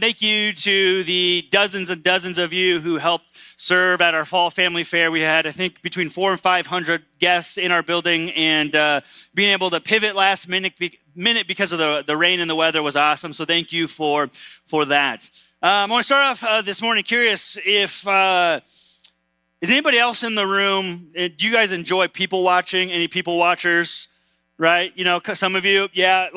Thank you to the dozens and dozens of you who helped serve at our fall family fair. We had, I think, between 400 and 500 guests in our building, and being able to pivot last minute because of the rain and the weather was awesome. So thank you for that. I want to start off this morning curious if is anybody else in the room? Do you guys enjoy people watching? Any people watchers? Right? You know, some of you, yeah,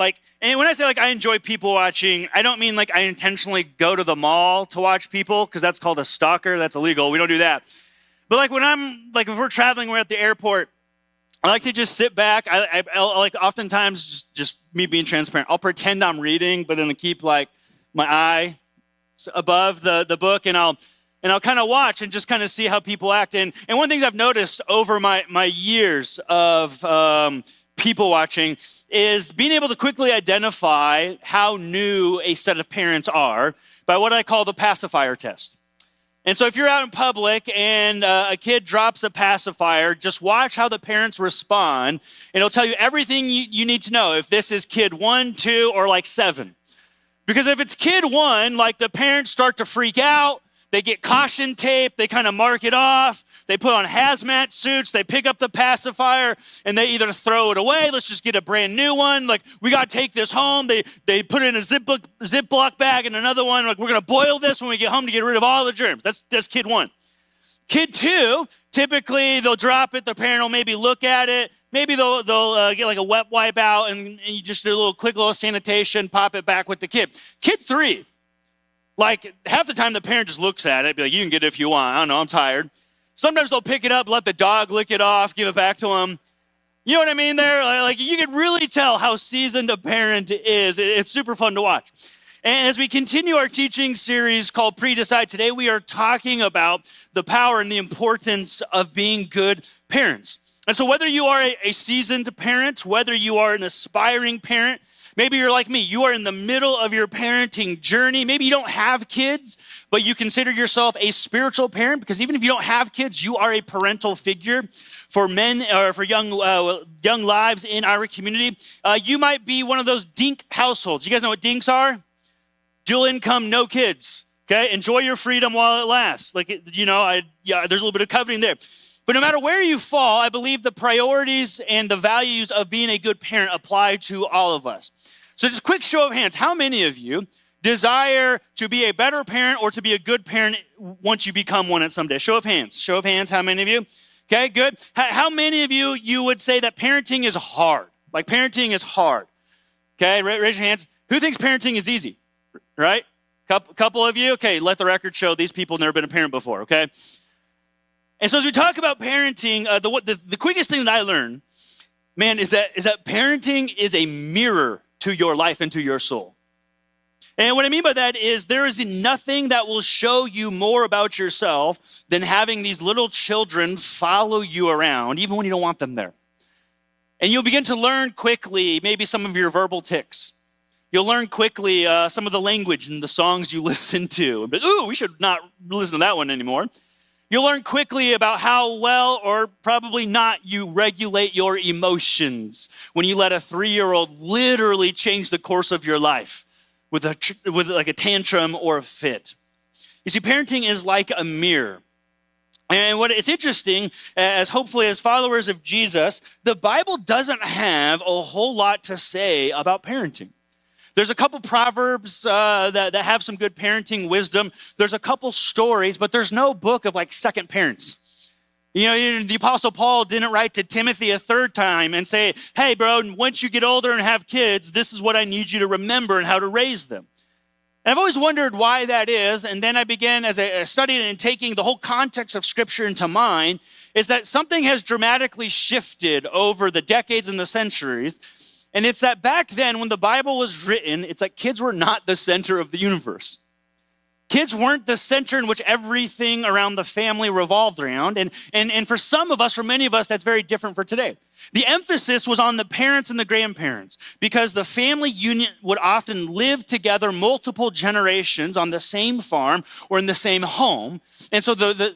and when I say I enjoy people watching, I don't mean I intentionally go to the mall to watch people, because that's called a stalker. That's illegal. We don't do that. But when I'm, if we're traveling, we're at the airport, I like to just sit back. I oftentimes, just me being transparent, I'll pretend I'm reading, but then I keep my eye above the book, and I'll kind of watch and just kind of see how people act. And one of the things I've noticed over my years of people watching is being able to quickly identify how new a set of parents are by what I call the pacifier test. And so if you're out in public and a kid drops a pacifier, just watch how the parents respond, and it'll tell you everything you need to know if this is kid 1, 2, or 7. Because if it's kid 1, the parents start to freak out. They get caution tape, they kind of mark it off, they put on hazmat suits, they pick up the pacifier, and they either throw it away, let's just get a brand new one, we got to take this home, they put it in a Ziploc bag and another one, we're going to boil this when we get home to get rid of all the germs. That's kid 1. Kid 2, typically they'll drop it, the parent will maybe look at it, maybe they'll get a wet wipe out, and you just do a quick little sanitation, pop it back with the kid. Kid 3, half the time the parent just looks at it, be you can get it if you want. I don't know, I'm tired. Sometimes they'll pick it up, let the dog lick it off, give it back to them. You know what I mean there? You can really tell how seasoned a parent is. It's super fun to watch. And as we continue our teaching series called Pre-Decide, today we are talking about the power and the importance of being good parents. And so whether you are a seasoned parent, whether you are an aspiring parent, maybe you're like me, you are in the middle of your parenting journey. Maybe you don't have kids, but you consider yourself a spiritual parent, because even if you don't have kids, you are a parental figure for men or for young lives in our community. You might be one of those DINK households. You guys know what DINKs are? Dual income, no kids. Okay, enjoy your freedom while it lasts. There's a little bit of coveting there. But no matter where you fall, I believe the priorities and the values of being a good parent apply to all of us. So just quick show of hands. How many of you desire to be a better parent or to be a good parent once you become one at some day? Show of hands. Show of hands. How many of you? Okay, good. How many of you would say that parenting is hard? Parenting is hard. Okay, raise your hands. Who thinks parenting is easy? Right? Couple of you? Okay, let the record show these people have never been a parent before, okay? And so as we talk about parenting, the quickest thing that I learned, man, is that parenting is a mirror to your life and to your soul. And what I mean by that is there is nothing that will show you more about yourself than having these little children follow you around, even when you don't want them there. And you'll begin to learn quickly maybe some of your verbal tics. You'll learn quickly some of the language and the songs you listen to. But, ooh, we should not listen to that one anymore. You'll learn quickly about how well or probably not you regulate your emotions when you let a 3-year-old literally change the course of your life with a tantrum or a fit. You see, parenting is like a mirror. And what it's interesting, as hopefully as followers of Jesus, the Bible doesn't have a whole lot to say about parenting. There's a couple proverbs that have some good parenting wisdom. There's a couple stories, but there's no book of second parents. The Apostle Paul didn't write to Timothy a third time and say, hey, bro, once you get older and have kids, this is what I need you to remember and how to raise them. And I've always wondered why that is. And then I began, as I studied and taking the whole context of Scripture into mind, is that something has dramatically shifted over the decades and the centuries. And it's that back then when the Bible was written, it's kids were not the center of the universe. Kids weren't the center in which everything around the family revolved around. And for some of us, for many of us, that's very different for today. The emphasis was on the parents and the grandparents, because the family unit would often live together multiple generations on the same farm or in the same home. And so the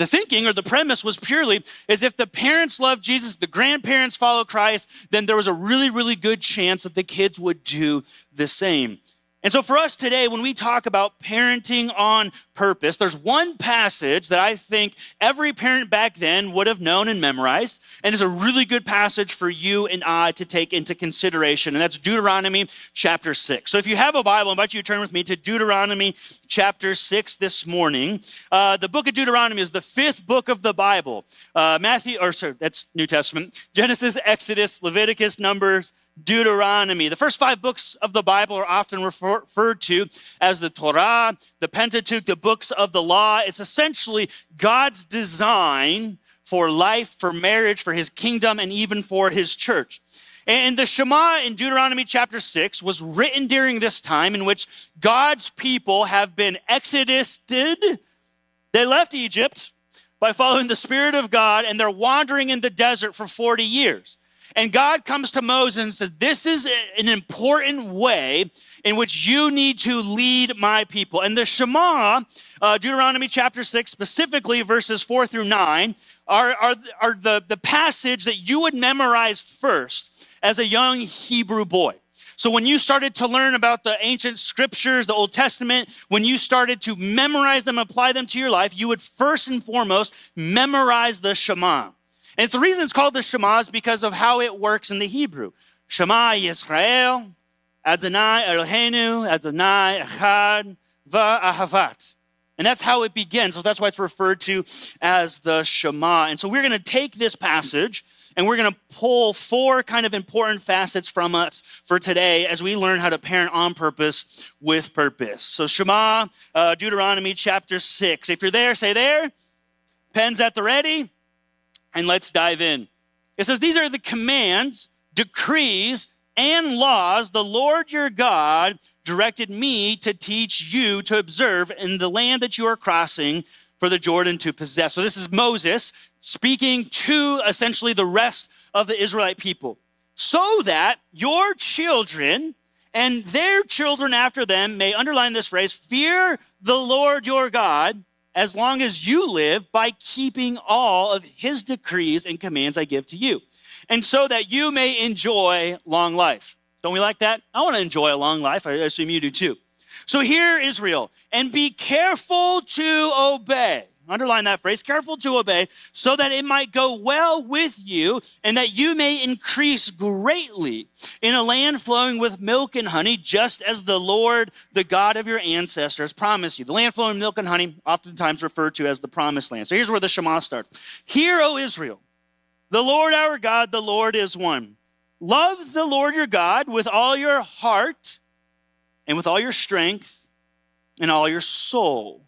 thinking or the premise was purely as if the parents loved Jesus, the grandparents follow Christ, then there was a really, really good chance that the kids would do the same. And so for us today, when we talk about parenting on purpose, there's one passage that I think every parent back then would have known and memorized, and is a really good passage for you and I to take into consideration, and that's Deuteronomy chapter 6. So if you have a Bible, I invite you to turn with me to Deuteronomy chapter 6 this morning. The book of Deuteronomy is the fifth book of the Bible. That's New Testament. Genesis, Exodus, Leviticus, Numbers, Deuteronomy. The first 5 books of the Bible are often referred to as the Torah, the Pentateuch, the books of the law. It's essentially God's design for life, for marriage, for his kingdom, and even for his church. And the Shema in Deuteronomy chapter 6 was written during this time in which God's people have been exodused. They left Egypt by following the Spirit of God, and they're wandering in the desert for 40 years. And God comes to Moses and says, this is an important way in which you need to lead my people. And the Shema, Deuteronomy chapter 6, specifically verses 4 through 9, are the passage that you would memorize first as a young Hebrew boy. So when you started to learn about the ancient scriptures, the Old Testament, when you started to memorize them, apply them to your life, you would first and foremost memorize the Shema. And the reason it's called the Shema is because of how it works in the Hebrew. Shema Yisrael, Adonai Eloheinu, Adonai Echad, Va'ahavat. And that's how it begins. So that's why it's referred to as the Shema. And so we're going to take this passage and we're going to pull 4 kind of important facets from us for today as we learn how to parent on purpose with purpose. So Shema, Deuteronomy chapter 6. If you're there, say there. Pens at the ready. And let's dive in. It says, these are the commands, decrees, and laws the Lord your God directed me to teach you to observe in the land that you are crossing for the Jordan to possess. So this is Moses speaking to essentially the rest of the Israelite people. So that your children and their children after them may, underline this phrase, fear the Lord your God as long as you live by keeping all of his decrees and commands I give to you. And so that you may enjoy long life. Don't we like that? I want to enjoy a long life. I assume you do too. So hear Israel, and be careful to obey. Underline that phrase, careful to obey, so that it might go well with you and that you may increase greatly in a land flowing with milk and honey, just as the Lord, the God of your ancestors, promised you. The land flowing with milk and honey, oftentimes referred to as the promised land. So here's where the Shema starts. Hear, O Israel, the Lord our God, the Lord is one. Love the Lord your God with all your heart and with all your strength and all your soul.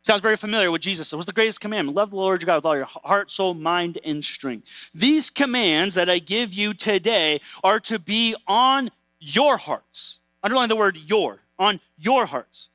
Sounds very familiar with Jesus. It was the greatest commandment. Love the Lord your God with all your heart, soul, mind, and strength. These commands that I give you today are to be on your hearts. Underline the word your, on your hearts.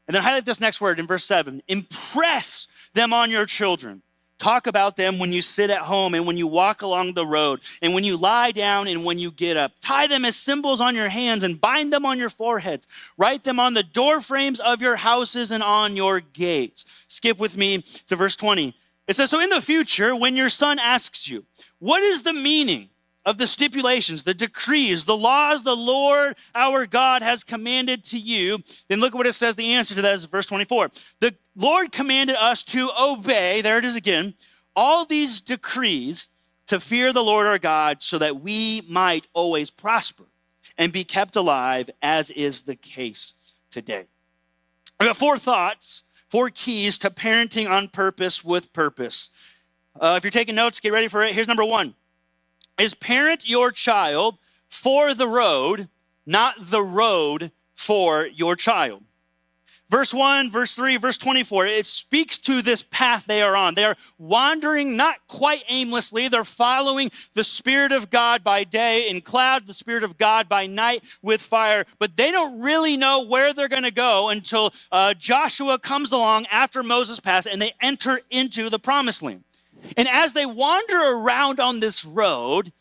And then highlight this next word in verse 7. Impress them on your children. Talk about them when you sit at home and when you walk along the road and when you lie down and when you get up. Tie them as symbols on your hands and bind them on your foreheads. Write them on the door frames of your houses and on your gates. Skip with me to verse 20. It says, so in the future, when your son asks you, what is the meaning of the stipulations, the decrees, the laws the Lord our God has commanded to you, then look at what it says. The answer to that is verse 24. The Lord commanded us to obey, there it is again, all these decrees to fear the Lord our God so that we might always prosper and be kept alive, as is the case today. I've got 4 thoughts, 4 keys to parenting on purpose with purpose. If you're taking notes, get ready for it. Here's number 1. Is parent your child for the road, not the road for your child. Verse 1, verse 3, verse 24, it speaks to this path they are on. They are wandering not quite aimlessly. They're following the Spirit of God by day in cloud, the Spirit of God by night with fire. But they don't really know where they're going to go until Joshua comes along after Moses passed and they enter into the promised land. And as they wander around on this road,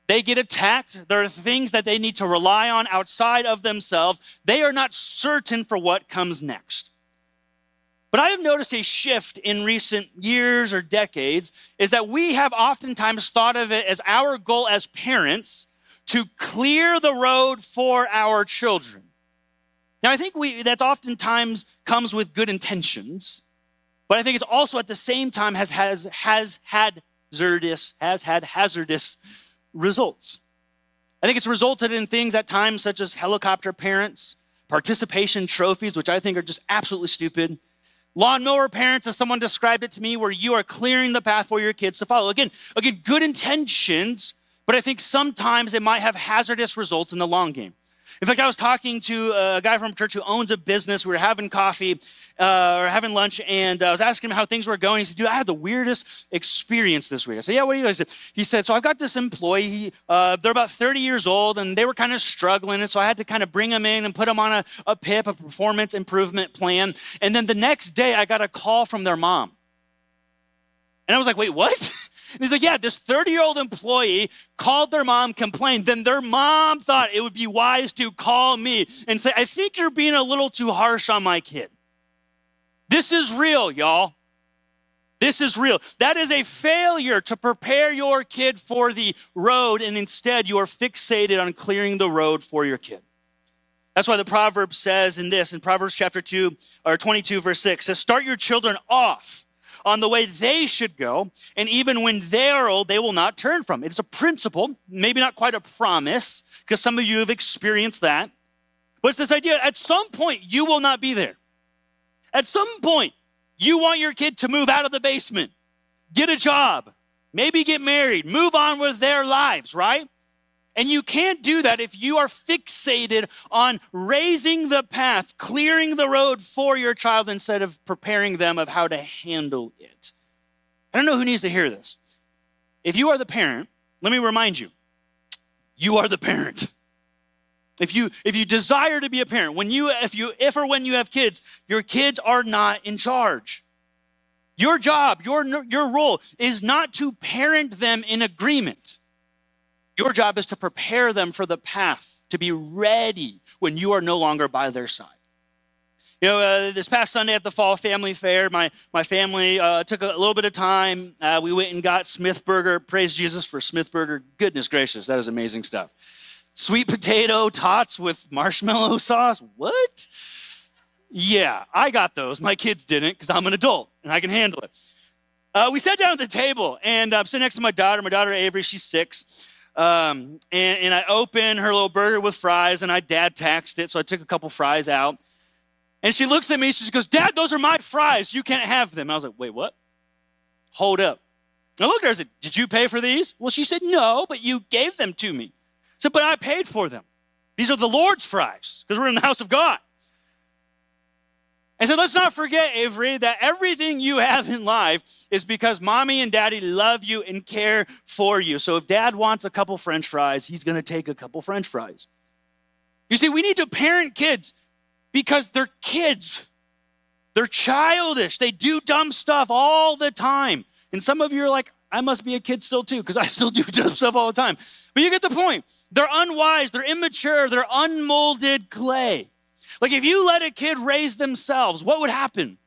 they get attacked. There are things that they need to rely on outside of themselves. They are not certain for what comes next. But I have noticed a shift in recent years or decades is that we have oftentimes thought of it as our goal as parents to clear the road for our children. Now, I think that's oftentimes comes with good intentions, but I think it's also at the same time has had hazardous results. I think it's resulted in things at times such as helicopter parents, participation trophies, which I think are just absolutely stupid. Lawnmower parents, as someone described it to me, where you are clearing the path for your kids to follow. Again, good intentions, but I think sometimes it might have hazardous results in the long game. In fact, I was talking to a guy from church who owns a business. We were having coffee or having lunch, and I was asking him how things were going. He said, dude, I had the weirdest experience this week. I said, yeah, what do you guys do? He said, so I've got this employee. They're about 30 years old, and they were kind of struggling, and so I had to kind of bring them in and put them on a PIP, a performance improvement plan. And then the next day, I got a call from their mom. And I was like, wait, what? And he's like, yeah, this 30-year-old employee called their mom, complained. Then their mom thought it would be wise to call me and say, I think you're being a little too harsh on my kid. This is real, y'all. This is real. That is a failure to prepare your kid for the road, and instead you are fixated on clearing the road for your kid. That's why the Proverbs says in Proverbs chapter 2, or 22, verse 6, says, start your children off on the way they should go, and even when they are old, they will not turn from it. It's a principle, maybe not quite a promise, because some of you have experienced that. But it's this idea, at some point, you will not be there. At some point, you want your kid to move out of the basement, get a job, maybe get married, move on with their lives, right? And you can't do that if you are fixated on raising the path, clearing the road for your child instead of preparing them of how to handle it. I don't know who needs to hear this. If you are the parent, let me remind you, you are the parent. If you desire to be a parent, if or when you have kids, your kids are not in charge. Your job, your role is not to parent them in agreement. Your job is to prepare them for the path, to be ready when you are no longer by their side. You know, this past Sunday at the Fall Family Fair, my family took a little bit of time. We went and got Smith Burger. Praise Jesus for Smith Burger. Goodness gracious, that is amazing stuff. Sweet potato tots with marshmallow sauce. What? Yeah, I got those. My kids didn't because I'm an adult and I can handle it. We sat down at the table, and I'm sitting next to my daughter Avery. She's 6. And I opened her little burger with fries, and I dad taxed it, so I took a couple fries out. And she looks at me, she goes, Dad, those are my fries. You can't have them. I was like, wait, what? Hold up. I looked at her, I said, did you pay for these? Well, she said, no, but you gave them to me. I said, but I paid for them. These are the Lord's fries, because we're in the house of God. I said, let's not forget, Avery, that everything you have in life is because mommy and daddy love you and care for you. So if dad wants a couple French fries, he's going to take a couple French fries. You see, we need to parent kids because they're kids. They're childish. They do dumb stuff all the time. And some of you are like, I must be a kid still too, because I still do dumb stuff all the time. But you get the point. They're unwise. They're immature. They're unmolded clay. Like if you let a kid raise themselves, what would happen?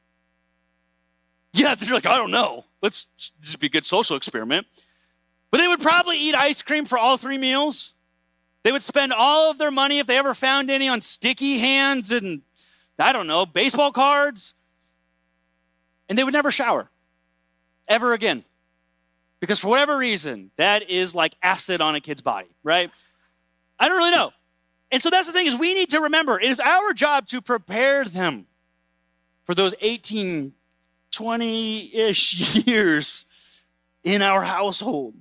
Yeah, they're like, I don't know. This would be a good social experiment. But they would probably eat ice cream for all 3 meals. They would spend all of their money, if they ever found any, on sticky hands and, I don't know, baseball cards. And they would never shower ever again. Because for whatever reason, that is like acid on a kid's body, right? I don't really know. And so that's the thing, is we need to remember, it is our job to prepare them for those 18, 20-ish years in our household.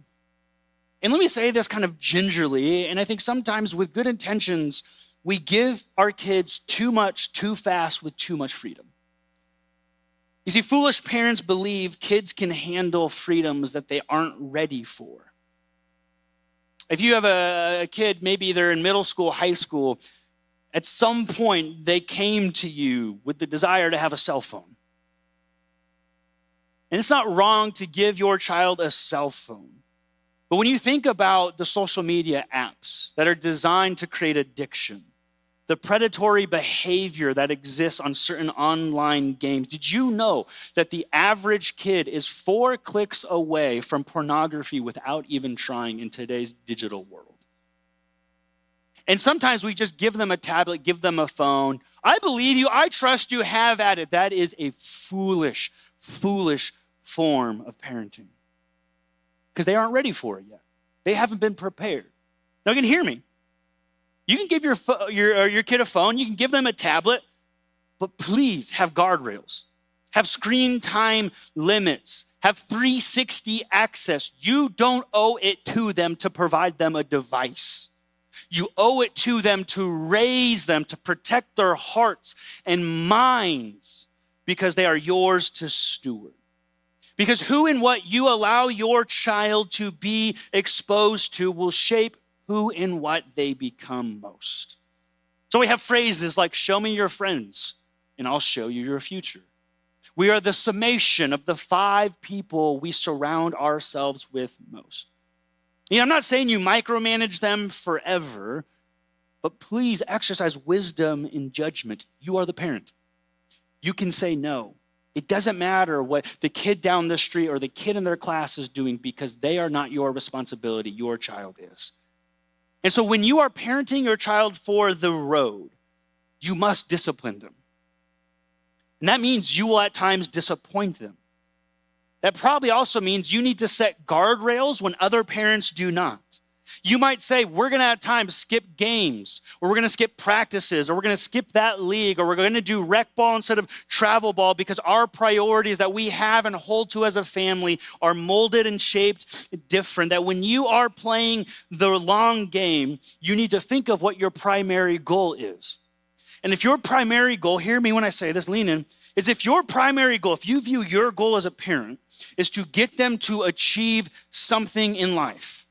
And let me say this kind of gingerly, and I think sometimes with good intentions, we give our kids too much, too fast, with too much freedom. You see, foolish parents believe kids can handle freedoms that they aren't ready for. If you have a kid, maybe they're in middle school, high school, at some point they came to you with the desire to have a cell phone. And it's not wrong to give your child a cell phone. But when you think about the social media apps that are designed to create addiction, the predatory behavior that exists on certain online games, did you know that the average kid is 4 clicks away from pornography without even trying in today's digital world? And sometimes we just give them a tablet, give them a phone. I believe you, I trust you, have at it. That is a foolish, foolish form of parenting because they aren't ready for it yet. They haven't been prepared. Now, you can hear me. You can give your kid a phone. You can give them a tablet, but please have guardrails. Have screen time limits. Have 360 access. You don't owe it to them to provide them a device. You owe it to them to raise them, to protect their hearts and minds because they are yours to steward. Because who and what you allow your child to be exposed to will shape who and what they become most. So we have phrases like, show me your friends and I'll show you your future. We are the summation of the 5 people we surround ourselves with most. You know, I'm not saying you micromanage them forever, but please exercise wisdom in judgment. You are the parent. You can say no. It doesn't matter what the kid down the street or the kid in their class is doing because they are not your responsibility. Your child is. And so when you are parenting your child for the road, you must discipline them. And that means you will at times disappoint them. That probably also means you need to set guardrails when other parents do not. You might say, we're going to at times skip games, or we're going to skip practices, or we're going to skip that league, or we're going to do rec ball instead of travel ball because our priorities that we have and hold to as a family are molded and shaped different. That when you are playing the long game, you need to think of what your primary goal is. And if your primary goal, hear me when I say this, lean in, is if your primary goal, if you view your goal as a parent, is to get them to achieve something in life.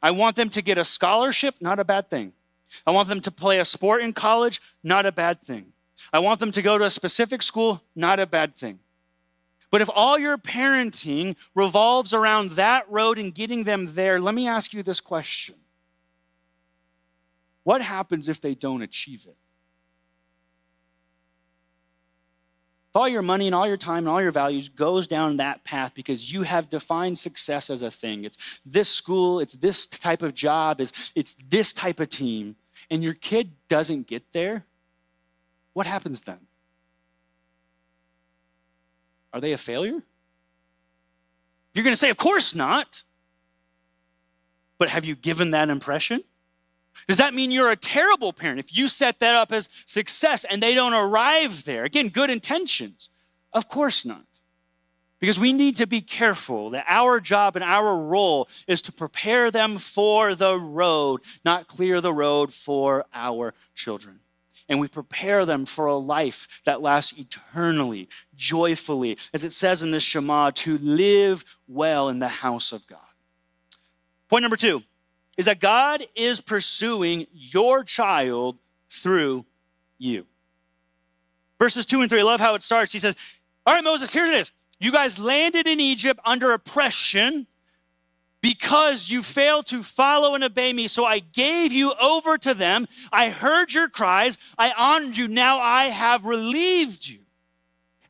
I want them to get a scholarship, not a bad thing. I want them to play a sport in college, not a bad thing. I want them to go to a specific school, not a bad thing. But if all your parenting revolves around that road and getting them there, let me ask you this question. What happens if they don't achieve it? If all your money and all your time and all your values goes down that path because you have defined success as a thing. It's this school, it's this type of job, it's this type of team, and your kid doesn't get there, what happens then? Are they a failure? You're going to say, of course not. But have you given that impression? Does that mean you're a terrible parent if you set that up as success and they don't arrive there? Again, good intentions. Of course not. Because we need to be careful that our job and our role is to prepare them for the road, not clear the road for our children. And we prepare them for a life that lasts eternally, joyfully, as it says in the Shema, to live well in the house of God. Point number 2. Is that God is pursuing your child through you. Verses 2 and 3, I love how it starts. He says, all right, Moses, here it is. You guys landed in Egypt under oppression because you failed to follow and obey me. So I gave you over to them. I heard your cries. I honored you. Now I have relieved you.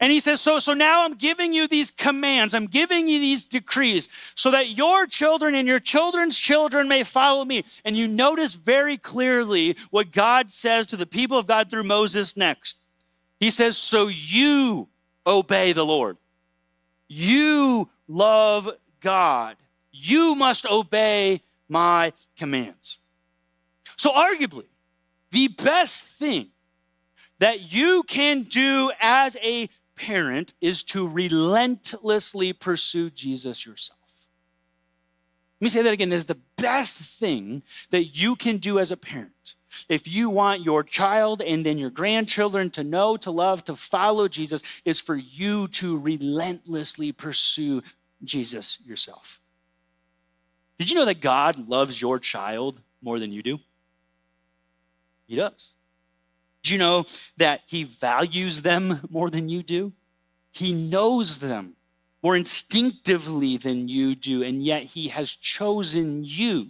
And he says, so now I'm giving you these commands. I'm giving you these decrees so that your children and your children's children may follow me. And you notice very clearly what God says to the people of God through Moses next. He says, so you obey the Lord. You love God. You must obey my commands. So arguably, the best thing that you can do as a parent is to relentlessly pursue Jesus yourself. Let me say that again. Is the best thing that you can do as a parent. If you want your child and then your grandchildren to know, to love, to follow Jesus, is for you to relentlessly pursue Jesus yourself. Did you know that God loves your child more than you do? He does. Do you know that he values them more than you do? He knows them more instinctively than you do, and yet he has chosen you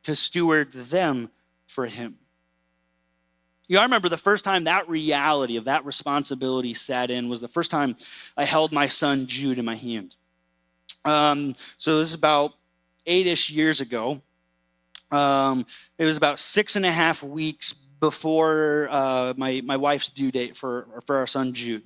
to steward them for him. I remember the first time that reality of that responsibility sat in was the first time I held my son Jude in my hand. So this is about 8-ish years ago. It was about 6.5 weeks before my wife's due date for our son Jude.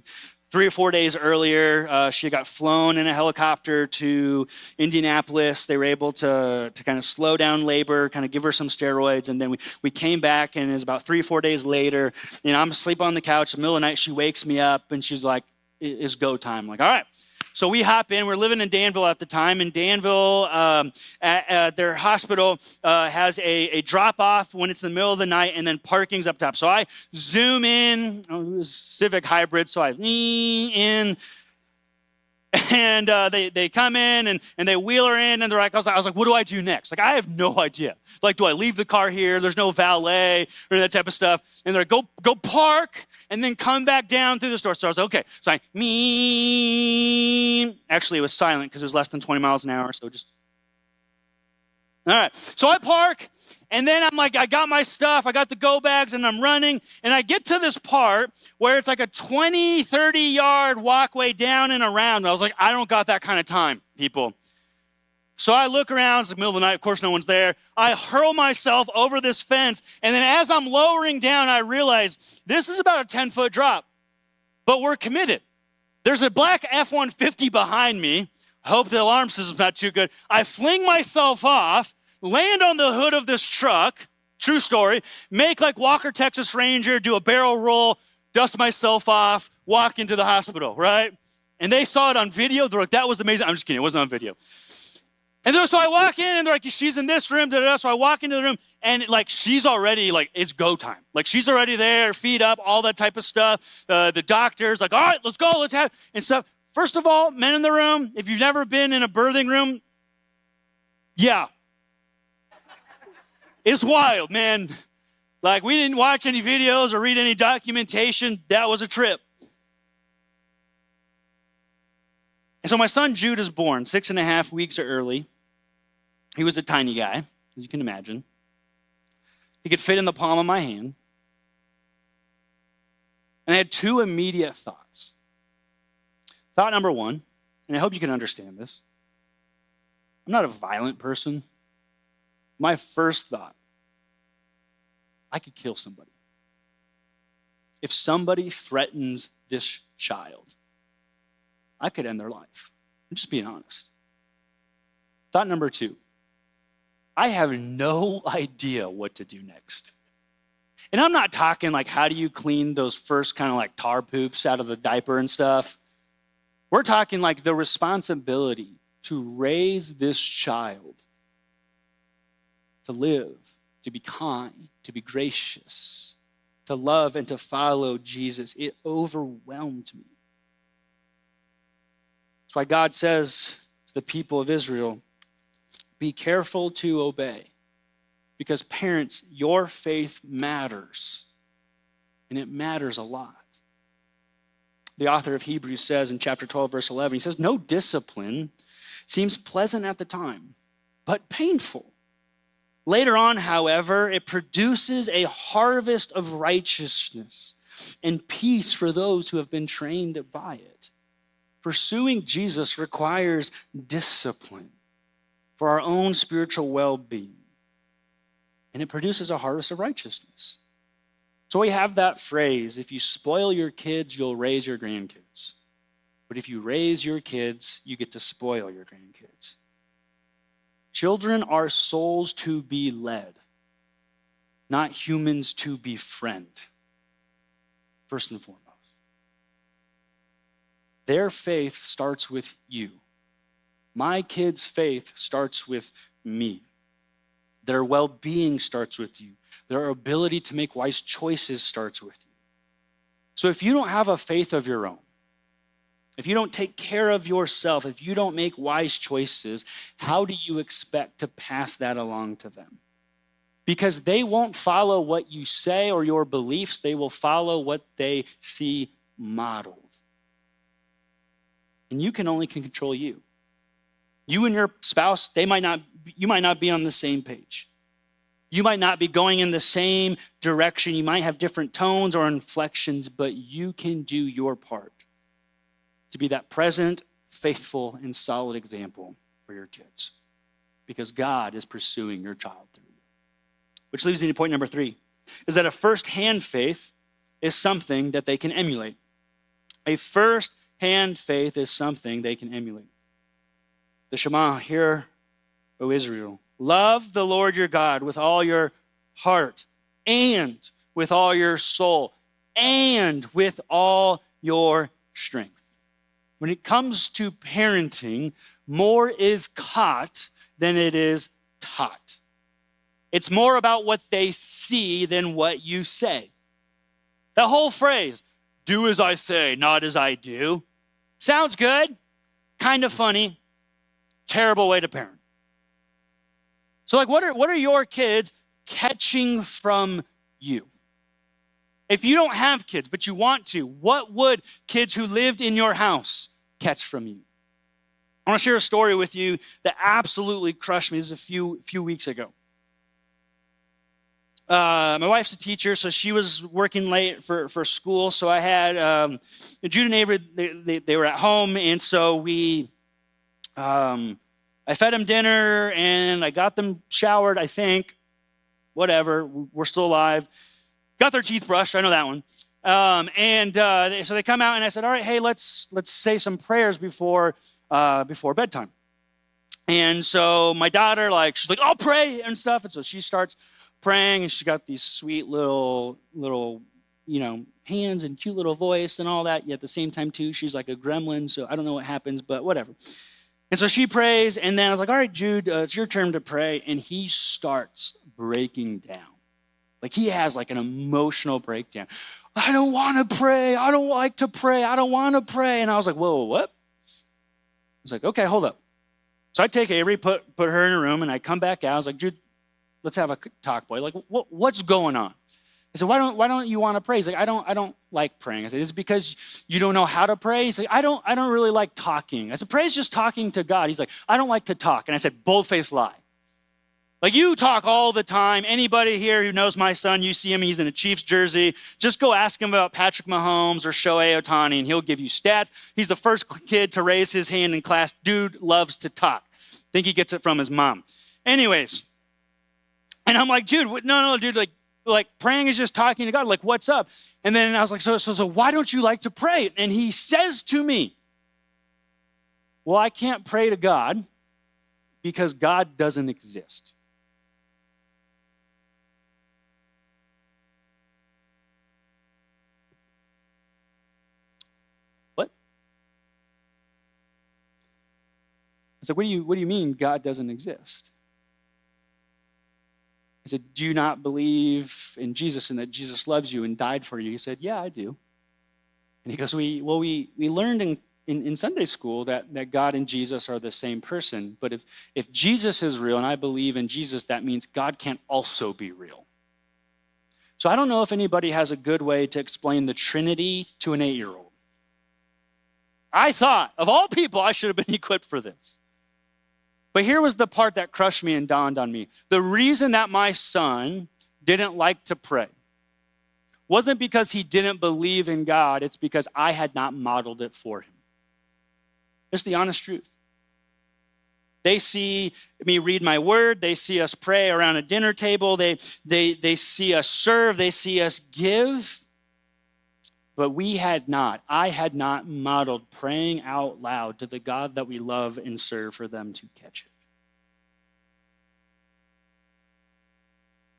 3 or 4 days earlier, she got flown in a helicopter to Indianapolis. They were able to kind of slow down labor, kind of give her some steroids, and then we came back, and it was about 3 or 4 days later. I'm asleep on the couch. In the middle of the night, she wakes me up, and she's like, "It's go time." I'm like, all right. So we hop in. We're living in Danville at the time. And Danville, at their hospital, has a drop-off when it's in the middle of the night, and then parking's up top. So I zoom in. It was Civic Hybrid, so I lean in. And they come in and they wheel her in, and they're like, I was like, what do I do next? Like, I have no idea. Like, do I leave the car here? There's no valet or that type of stuff. And they're like, go park and then come back down through the store. So I was like, okay. So I, actually it was silent because it was less than 20 miles an hour. So just, all right. So I park, and then I'm like, I got my stuff. I got the go bags, and I'm running. And I get to this part where it's like a 20, 30-yard walkway down and around. And I was like, I don't got that kind of time, people. So I look around. It's the middle of the night. Of course, no one's there. I hurl myself over this fence. And then as I'm lowering down, I realize this is about a 10-foot drop. But we're committed. There's a black F-150 behind me. I hope the alarm system's not too good. I fling myself off, land on the hood of this truck, true story, make like Walker, Texas Ranger, do a barrel roll, dust myself off, walk into the hospital, right? And they saw it on video. They're like, that was amazing. I'm just kidding. It wasn't on video. And so I walk in, and they're like, she's in this room. So I walk into the room, and like she's already, like, it's go time. Like, she's already there, feet up, all that type of stuff. The doctor's like, all right, let's go, let's have, and stuff. First of all, men in the room, if you've never been in a birthing room, yeah. It's wild, man. Like, we didn't watch any videos or read any documentation. That was a trip. And so my son Jude is born 6.5 weeks early. He was a tiny guy, as you can imagine. He could fit in the palm of my hand. And I had two immediate thoughts. Thought number one, and I hope you can understand this. I'm not a violent person. My first thought, I could kill somebody. If somebody threatens this child, I could end their life. I'm just being honest. Thought number two, I have no idea what to do next. And I'm not talking like, how do you clean those first kind of like tar poops out of the diaper and stuff? We're talking like the responsibility to raise this child, to live, to be kind, to be gracious, to love and to follow Jesus. It overwhelmed me. That's why God says to the people of Israel, be careful to obey. Because parents, your faith matters. And it matters a lot. The author of Hebrews says in chapter 12, verse 11, he says, no discipline seems pleasant at the time, but painful. Later on, however, it produces a harvest of righteousness and peace for those who have been trained by it. Pursuing Jesus requires discipline for our own spiritual well-being. And it produces a harvest of righteousness. So we have that phrase, if you spoil your kids, you'll raise your grandkids. But if you raise your kids, you get to spoil your grandkids. Children are souls to be led, not humans to befriend, first and foremost. Their faith starts with you. My kids' faith starts with me. Their well-being starts with you. Their ability to make wise choices starts with you. So if you don't have a faith of your own, if you don't take care of yourself, if you don't make wise choices, how do you expect to pass that along to them? Because they won't follow what you say or your beliefs. They will follow what they see modeled. And you can only control you. You and your spouse, you might not be on the same page. You might not be going in the same direction. You might have different tones or inflections, but you can do your part to be that present, faithful, and solid example for your kids. Because God is pursuing your child through you. Which leads me to point number 3, is that a first-hand faith is something that they can emulate. A first-hand faith is something they can emulate. The Shema, hear, O Israel, love the Lord your God with all your heart and with all your soul and with all your strength. When it comes to parenting, more is caught than it is taught. It's more about what they see than what you say. The whole phrase, do as I say, not as I do, sounds good, kind of funny, terrible way to parent. So like, what are your kids catching from you? If you don't have kids, but you want to, what would kids who lived in your house catch from you? I want to share a story with you that absolutely crushed me. This is a few weeks ago. My wife's a teacher, so she was working late for school. So I had Jude and Avery, they were at home, and so I fed them dinner, and I got them showered, I think. Whatever, we're still alive. Got their teeth brushed, I know that one. So they come out, and I said, all right, hey, let's say some prayers before bedtime. And so my daughter, she's like, I'll pray and stuff. And so she starts praying, and she's got these sweet little, hands and cute little voice and all that. Yet at the same time, too, she's like a gremlin, so I don't know what happens, but whatever. And so she prays, and then I was like, all right, Jude, it's your turn to pray. And he starts breaking down. He has an emotional breakdown. I don't want to pray. I don't like to pray. I don't want to pray. And I was like, whoa, what? I was like, okay, hold up. So I take Avery, put her in a room, and I come back out. I was like, Jude, let's have a talk, boy. What's going on? I said, why don't you want to pray? He's like, I don't like praying. I said, is it because you don't know how to pray? He's like, I don't really like talking. I said, praise just talking to God. He's like, I don't like to talk. And I said, bold-faced lie. You talk all the time. Anybody here who knows my son, you see him, he's in a Chiefs jersey. Just go ask him about Patrick Mahomes or Shohei Ohtani, and he'll give you stats. He's the first kid to raise his hand in class. Dude loves to talk. Think he gets it from his mom. Anyways, and I'm like, Jude, no, dude, praying is just talking to God. What's up? And then I was like, so why don't you like to pray? And he says to me, well, I can't pray to God because God doesn't exist. I said, what do you mean God doesn't exist? I said, do you not believe in Jesus and that Jesus loves you and died for you? He said, yeah, I do. And he goes, we learned in Sunday school that God and Jesus are the same person. But if Jesus is real and I believe in Jesus, that means God can't also be real. So I don't know if anybody has a good way to explain the Trinity to an 8-year-old. I thought, of all people, I should have been equipped for this. But here was the part that crushed me and dawned on me. The reason that my son didn't like to pray wasn't because he didn't believe in God. It's because I had not modeled it for him. It's the honest truth. They see me read my word. They see us pray around a dinner table. They see us serve. They see us give. But I had not modeled praying out loud to the God that we love and serve for them to catch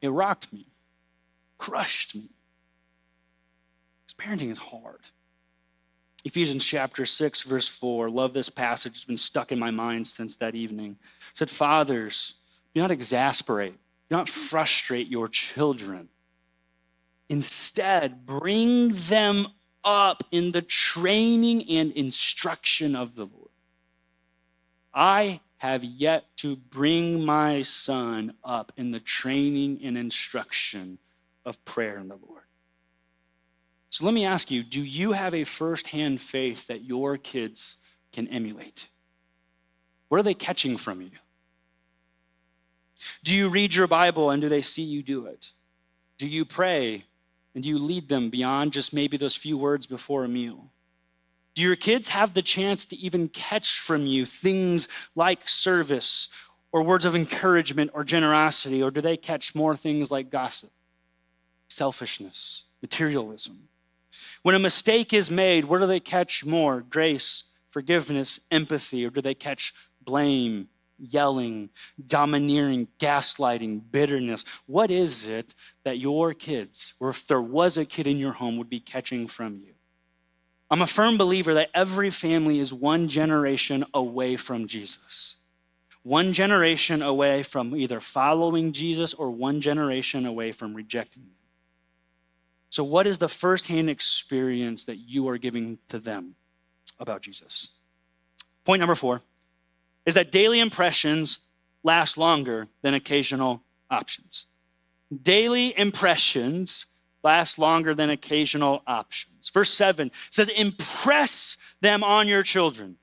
it. It rocked me, crushed me. Because parenting is hard. Ephesians chapter 6, verse 4, love this passage. It's been stuck in my mind since that evening. It said, fathers, do not exasperate, do not frustrate your children. Instead, bring them up in the training and instruction of the Lord. I have yet to bring my son up in the training and instruction of prayer in the Lord. So let me ask you, do you have a firsthand faith that your kids can emulate? What are they catching from you? Do you read your Bible and do they see you do it? Do you pray? And do you lead them beyond just maybe those few words before a meal? Do your kids have the chance to even catch from you things like service or words of encouragement or generosity? Or do they catch more things like gossip, selfishness, materialism? When a mistake is made, what do they catch more? Grace, forgiveness, empathy, or do they catch blame, yelling, domineering, gaslighting, bitterness? What is it that your kids, or if there was a kid in your home, would be catching from you? I'm a firm believer that every family is one generation away from Jesus. One generation away from either following Jesus or one generation away from rejecting him. So what is the firsthand experience that you are giving to them about Jesus? Point number 4 is that daily impressions last longer than occasional options. Daily impressions last longer than occasional options. Verse 7 says, impress them on your children.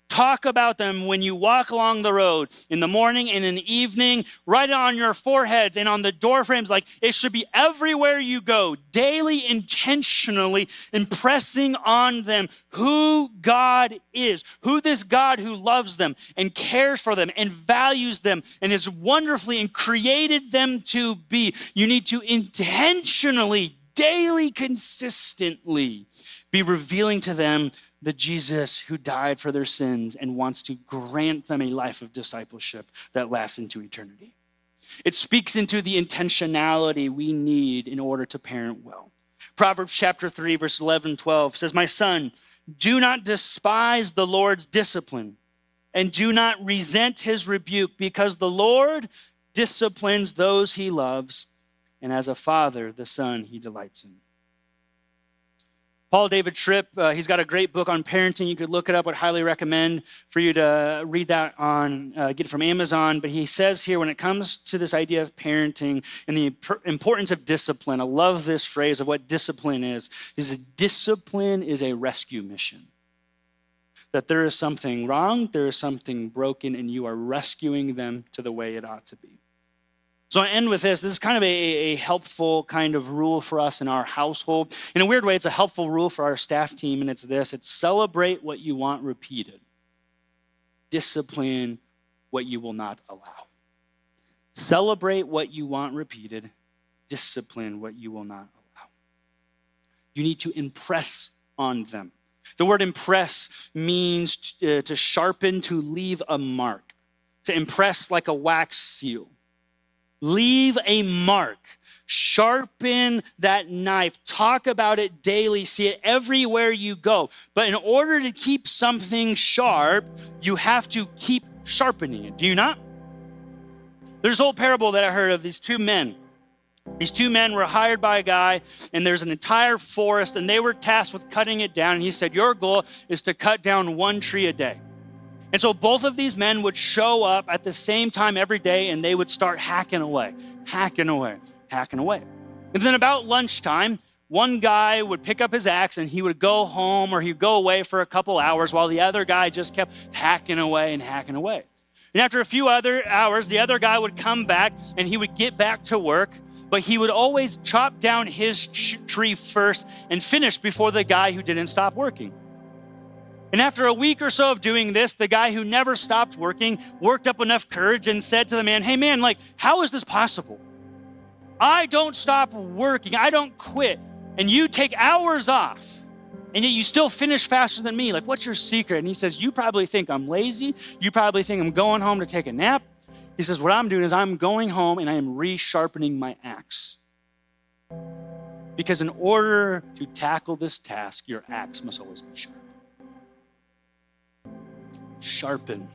Talk about them when you walk along the road, in the morning and in the evening, write it on your foreheads and on the door frames. Like, it should be everywhere you go, daily, intentionally impressing on them who God is, who this God who loves them and cares for them and values them and is wonderfully and created them to be. You need to intentionally, daily, consistently be revealing to them the Jesus who died for their sins and wants to grant them a life of discipleship that lasts into eternity. It speaks into the intentionality we need in order to parent well. Proverbs chapter 3, verse 11, 12 says, my son, do not despise the Lord's discipline and do not resent his rebuke, because the Lord disciplines those he loves, and as a father, the son he delights in. Paul David Tripp, he's got a great book on parenting. You could look it up. I'd highly recommend for you to read that get it from Amazon. But he says here, when it comes to this idea of parenting and the importance of discipline, I love this phrase of what discipline is discipline is a rescue mission. That there is something wrong, there is something broken, and you are rescuing them to the way it ought to be. So I end with this. This is kind of a helpful kind of rule for us in our household. In a weird way, it's a helpful rule for our staff team, and it's this. It's celebrate what you want repeated. Discipline what you will not allow. Celebrate what you want repeated. Discipline what you will not allow. You need to impress on them. The word impress means to sharpen, to leave a mark. To impress like a wax seal. Leave a mark. Sharpen that knife. Talk about it daily. See it everywhere you go. But in order to keep something sharp, you have to keep sharpening it. Do you not? There's a whole parable that I heard of these two men. These two men were hired by a guy, and there's an entire forest, and they were tasked with cutting it down. And he said, your goal is to cut down one tree a day. And so both of these men would show up at the same time every day, and they would start hacking away. And then about lunchtime, one guy would pick up his axe and he would go home, or he'd go away for a couple hours while the other guy just kept hacking away. And after a few other hours, the other guy would come back and he would get back to work, but he would always chop down his tree first and finish before the guy who didn't stop working. And after a week or so of doing this, the guy who never stopped working worked up enough courage and said to the man, hey man, how is this possible? I don't stop working, I don't quit, and you take hours off, and yet you still finish faster than me. What's your secret? And he says, you probably think I'm lazy. You probably think I'm going home to take a nap. He says, what I'm doing is I'm going home and I am resharpening my axe. Because in order to tackle this task, your axe must always be sharp. Sharpen,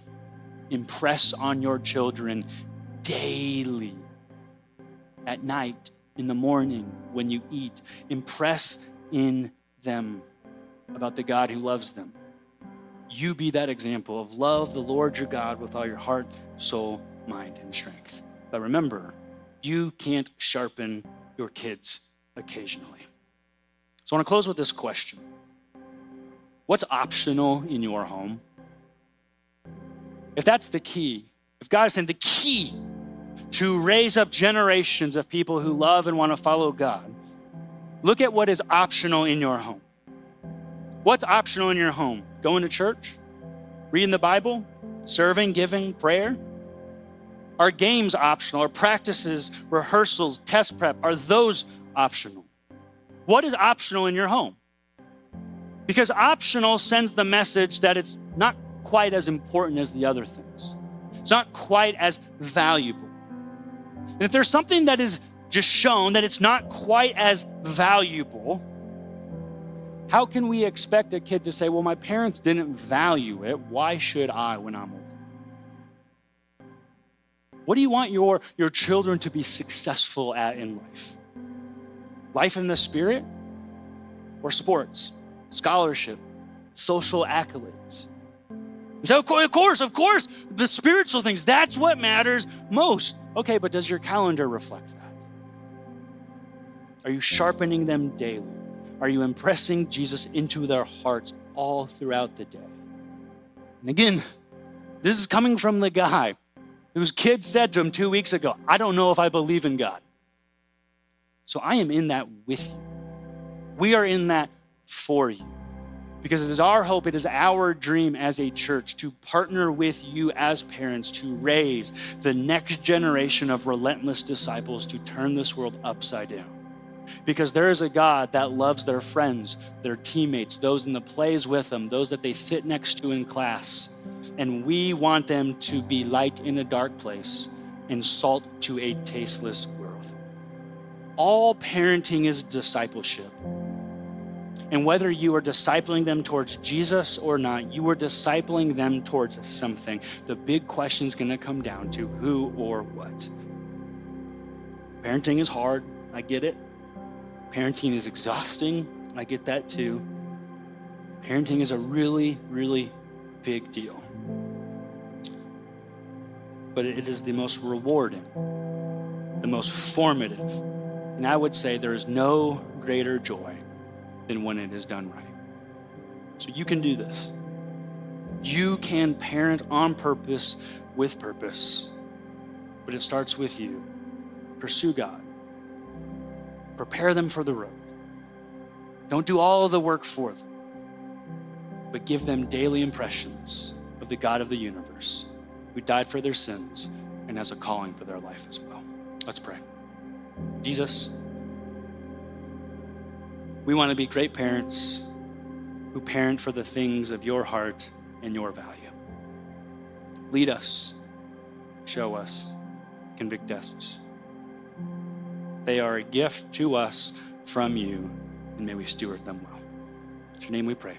impress on your children daily, at night, in the morning, when you eat. Impress in them about the God who loves them. You be that example of love the Lord your God with all your heart, soul, mind, and strength. But remember, you can't sharpen your kids occasionally. So I want to close with this question. What's optional in your home? If that's the key, if God is saying the key to raise up generations of people who love and want to follow God, look at what is optional in your home. What's optional in your home? Going to church? Reading the Bible? Serving, giving, prayer? Are games optional? Are practices, rehearsals, test prep, are those optional? What is optional in your home? Because optional sends the message that it's not quite as important as the other things. It's not quite as valuable. And if there's something that is just shown that it's not quite as valuable, how can we expect a kid to say, well, my parents didn't value it, why should I when I'm older? What do you want your children to be successful at in life? Life in the Spirit or sports, scholarship, social accolades? So of course, the spiritual things, that's what matters most. Okay, but does your calendar reflect that? Are you sharpening them daily? Are you impressing Jesus into their hearts all throughout the day? And again, this is coming from the guy whose kid said to him 2 weeks ago, I don't know if I believe in God. So I am in that with you. We are in that for you. Because it is our hope, it is our dream as a church to partner with you as parents to raise the next generation of relentless disciples to turn this world upside down. Because there is a God that loves their friends, their teammates, those in the plays with them, those that they sit next to in class. And we want them to be light in a dark place and salt to a tasteless world. All parenting is discipleship. And whether you are discipling them towards Jesus or not, you are discipling them towards something. The big question is going to come down to who or what. Parenting is hard. I get it. Parenting is exhausting. I get that too. Parenting is a really, really big deal. But it is the most rewarding, the most formative. And I would say there is no greater joy than when it is done right. So you can do this. You can parent on purpose, with purpose. But it starts with you. Pursue God. Prepare them for the road. Don't do all of the work for them, but give them daily impressions of the God of the universe who died for their sins and has a calling for their life as well. Let's pray. Jesus, we want to be great parents who parent for the things of your heart and your value. Lead us, show us, convict us. They are a gift to us from you, and may we steward them well. In your name we pray.